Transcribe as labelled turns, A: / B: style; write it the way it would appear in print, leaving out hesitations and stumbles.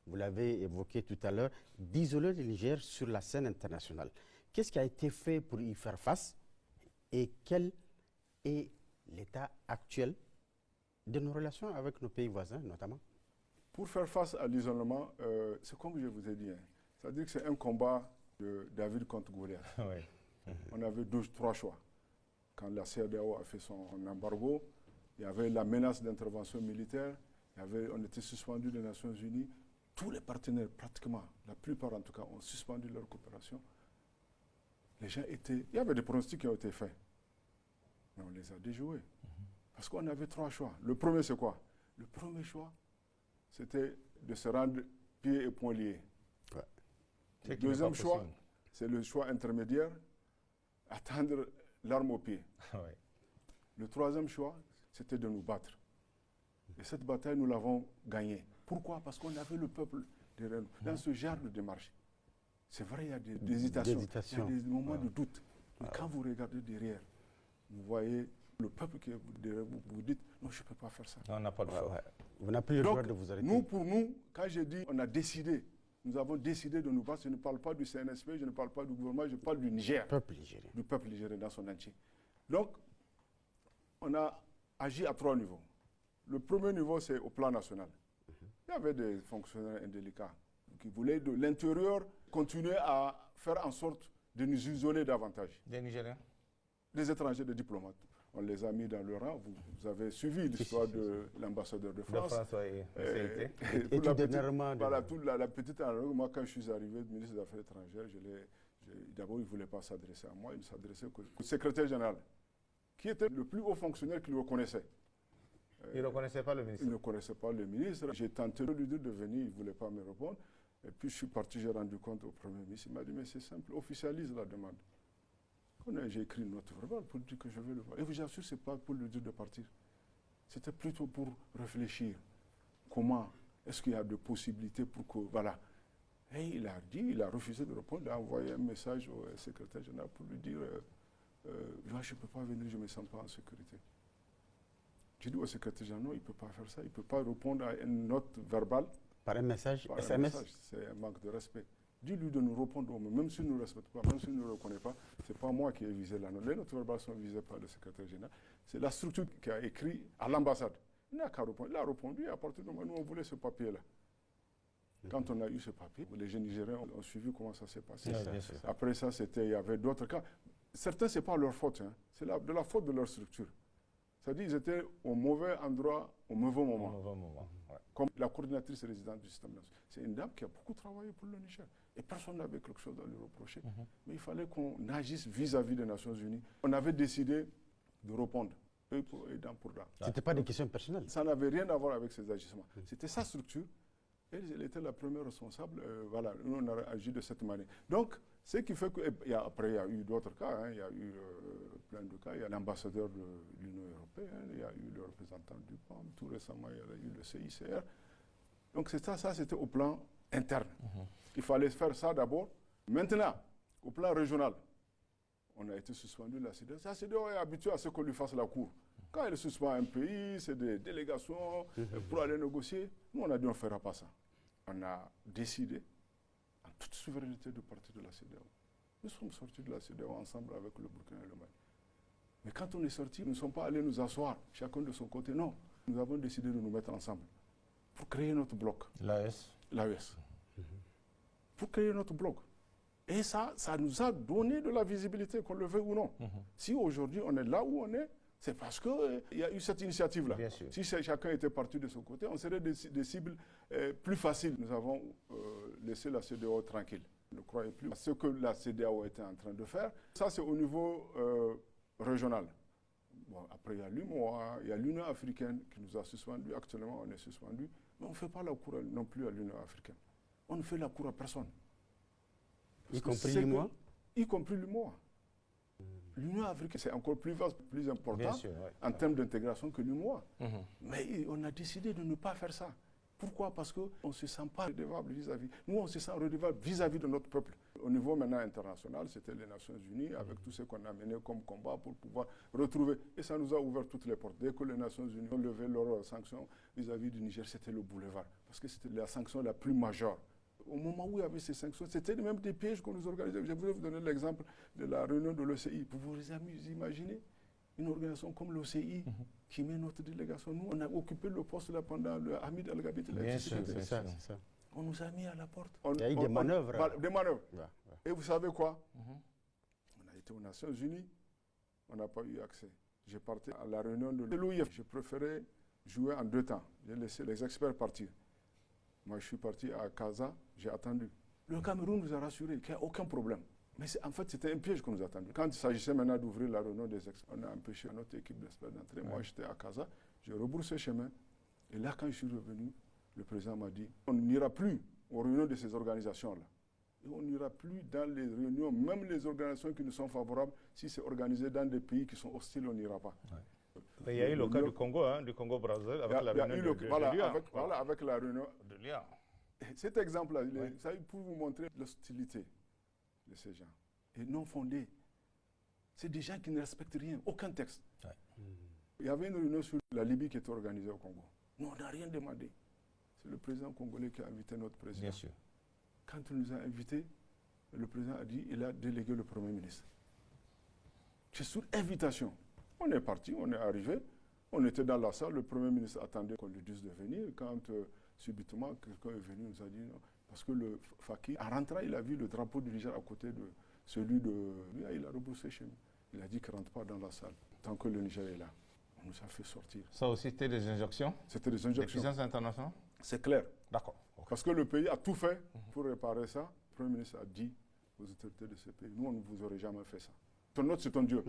A: vous l'avez évoqué tout à l'heure, d'isoler le Niger sur la scène internationale. Qu'est-ce qui a été fait pour y faire face et quel est l'état actuel de nos relations avec nos pays voisins, notamment?
B: Pour faire face à l'isolement, c'est comme je vous ai dit, hein, c'est-à-dire que c'est un combat de David contre Goliath.
C: Oui.
B: On avait trois choix. Quand la CEDEAO a fait son embargo, il y avait la menace d'intervention militaire, on était suspendu des Nations Unies. Tous les partenaires, pratiquement, la plupart en tout cas, ont suspendu leur coopération. Les gens étaient... Il y avait des pronostics qui ont été faits, mais on les a déjoués. Parce qu'on avait trois choix. Le premier, c'est quoi? Le premier choix, c'était de se rendre pieds et poings liés.
A: Ouais.
B: Le deuxième choix, c'est le choix intermédiaire, attendre l'arme au pied.
C: Oui.
B: Le troisième choix, c'était de nous battre. Et cette bataille, nous l'avons gagnée. Pourquoi? Parce qu'on avait le peuple derrière nous. Dans ce genre de démarche, c'est vrai, il y a des hésitations, il y a des moments de doute. Mais quand vous regardez derrière, vous voyez le peuple qui est derrière vous, vous dites, non, je ne peux pas faire ça.
C: On n'a pas de choix.
A: Vous n'avez plus le droit de vous arrêter.
B: Nous, pour nous, quand j'ai dit, on a décidé, nous avons décidé de nous battre, je ne parle pas du CNSP, je ne parle pas du gouvernement, je parle du Niger.
A: Peuple nigérien.
B: Du peuple nigérien dans son entier. Donc, on a agi à trois niveaux. Le premier niveau, c'est au plan national. Il y avait des fonctionnaires indélicats qui voulaient de l'intérieur continuer à faire en sorte de nous isoler davantage.
C: Des Nigériens?
B: Des étrangers, des diplomates. On les a mis dans le rang. Vous avez suivi l'histoire de l'ambassadeur de France.
C: De France, oui.
B: Et tout dernièrement. Voilà, la petite analogie, moi, quand je suis arrivé ministre des Affaires étrangères, d'abord, il ne voulait pas s'adresser à moi, il s'adressait au secrétaire général, qui était le plus haut fonctionnaire qu'il reconnaissait.
C: Il ne reconnaissait pas le ministre?
B: Il ne connaissait pas le ministre. J'ai tenté de lui dire de venir, il ne voulait pas me répondre. Et puis je suis parti, j'ai rendu compte au Premier ministre. Il m'a dit, mais c'est simple, officialise la demande. J'ai écrit une note verbale pour dire que je veux le voir. Et je vous assure, ce n'est pas pour lui dire de partir. C'était plutôt pour réfléchir. Comment est-ce qu'il y a de possibilités pour que... Voilà. Et il a dit, il a refusé de répondre, il a envoyé un message au secrétaire général pour lui dire je ne peux pas venir, je ne me sens pas en sécurité. J'ai dit au secrétaire général, non, il ne peut pas faire ça, il ne peut pas répondre à une note verbale.
A: Par un message,
B: par
A: SMS?
B: Un message, c'est un manque de respect. Dis-lui de nous répondre, même s'il ne nous respecte pas, même s'il ne nous reconnaît pas, ce n'est pas moi qui ai visé la note. Les notes verbales sont visées par le secrétaire général. C'est la structure qui a écrit à l'ambassade. Il n'a qu'à répondre. Il a répondu, et à partir de moment où nous, on voulait ce papier-là. Quand on a eu ce papier, les jeunes Nigériens ont suivi comment ça s'est passé. Après ça, il y avait d'autres cas. Certains, ce n'est pas leur faute, hein. C'est de la faute de leur structure. C'est-à-dire qu'ils étaient au mauvais endroit, au mauvais moment.
C: Ouais.
B: Comme la coordinatrice résidente du système national. C'est une dame qui a beaucoup travaillé pour le Niger. Et personne n'avait quelque chose à lui reprocher. Mais il fallait qu'on agisse vis-à-vis des Nations Unies. On avait décidé de répondre, œil pour œil, dent pour dent.
A: Ce n'était pas des questions personnelles.
B: Ça n'avait rien à voir avec ces agissements. C'était sa structure. Elle était la première responsable. Voilà, nous, on a agi de cette manière. Donc, ce qui fait que... Après, il y a eu d'autres cas. Hein, il y a eu plein de cas. Il y a l'ambassadeur de l'Union européenne. Il y a eu le représentant du PAM. Tout récemment, il y a eu le CICR. Donc, ça c'était au plan interne. Il fallait faire ça d'abord. Maintenant, au plan régional, on a été suspendu de la CEDEAO. La CEDEAO est habituée à ce qu'on lui fasse la cour. Quand elle suspend un pays, c'est des délégations pour aller négocier. Nous, on a dit on ne fera pas ça. On a décidé, en toute souveraineté, de partir de la CEDEAO. Nous sommes sortis de la CEDEAO ensemble avec le Burkina et le Mali. Mais quand on est sortis, nous ne sommes pas allés nous asseoir, chacun de son côté. Non, nous avons décidé de nous mettre ensemble pour créer notre bloc.
C: L'AES.
B: L'AES. Pour créer notre bloc. Et ça nous a donné de la visibilité, qu'on le veuille ou non. Si aujourd'hui on est là où on est, c'est parce qu'il y a eu cette initiative-là. Si chacun était parti de son côté, on serait des cibles plus faciles. Nous avons laissé la CEDEAO tranquille. Ne croyez plus à ce que la CEDEAO était en train de faire. Ça, c'est au niveau régional. Bon, après, il y a l'UMOA, il y a l'Union africaine qui nous a suspendus. Actuellement, on est suspendus. Mais on ne fait pas la cour non plus à l'Union africaine. On ne fait la cour à personne.
A: Y compris l'UMOA?
B: Y compris l'UMOA. L'Union africaine, c'est encore plus vaste, plus important en termes d'intégration que l'UMOA. Mais on a décidé de ne pas faire ça. Pourquoi? Parce qu'on ne se sent pas redevable vis-à-vis. Nous, on se sent redevable vis-à-vis de notre peuple. Au niveau maintenant international, c'était les Nations Unies, avec tout ce qu'on a mené comme combat pour pouvoir retrouver. Et ça nous a ouvert toutes les portes. Dès que les Nations Unies ont levé leurs sanctions vis-à-vis du Niger, c'était le boulevard. Parce que c'était la sanction la plus majeure. Au moment où il y avait ces sanctions, c'était même des pièges qu'on nous organisait. Je voudrais vous donner l'exemple de la réunion de l'OCI. Vous vous imaginez une organisation comme l'OCI qui met notre délégation. Nous, on a occupé le poste là pendant le Hamid El-Gabit.
C: Bien sûr,
A: C'est ça.
B: On nous a mis à la porte.
A: Il y a eu des manœuvres.
B: Des manœuvres.
A: Ouais.
B: Et vous savez quoi? On a été aux Nations Unies, on n'a pas eu accès. J'ai parti à la réunion de l'OIF. Je préférais jouer en 2 temps. J'ai laissé les experts partir. Moi, je suis parti à Casa, j'ai attendu. Le Cameroun nous a rassuré qu'il n'y a aucun problème. Mais en fait, c'était un piège qu'on nous attendait. Quand il s'agissait maintenant d'ouvrir la réunion des experts, on a empêché notre équipe d'experts d'entrer. Moi, j'étais à Casa, j'ai rebroussé chemin. Et là, quand je suis revenu, le président m'a dit, on n'ira plus aux réunions de ces organisations-là. Et on n'ira plus dans les réunions, même les organisations qui nous sont favorables, si c'est organisé dans des pays qui sont hostiles, on n'ira pas.
C: Ouais. Il y a eu le cas du Congo, du Congo-Brazzaville, avec la réunion de Lyon.
B: Voilà, avec la réunion
C: de Lyon.
B: Cet exemple-là, ça pour vous montrer l'hostilité de ces gens. Et non fondée. C'est des gens qui ne respectent rien, aucun texte.
C: Ouais.
B: Il y avait une réunion sur la Libye qui était organisée au Congo. Nous, on n'a rien demandé. C'est le président congolais qui a invité notre président.
C: Bien sûr.
B: Quand il nous a invités, le président a dit qu'il a délégué le Premier ministre. C'est sur invitation. On est parti, on est arrivé, on était dans la salle, le Premier ministre attendait qu'on lui dise de venir. Quand subitement, quelqu'un est venu, nous a dit non. Parce que le Faki, en rentrant, il a vu le drapeau du Niger à côté de celui de... Il a rebroussé chez nous. Il a dit qu'il ne rentre pas dans la salle tant que le Niger est là. On nous a fait sortir.
C: Ça aussi, c'était des injonctions?
B: C'était des injonctions.
C: Des puissances internationales?
B: C'est clair.
C: D'accord. Okay.
B: Parce que le pays a tout fait pour réparer ça. Le Premier ministre a dit aux autorités de ce pays, nous, on ne vous aurait jamais fait ça. Ton autre, c'est ton Dieu.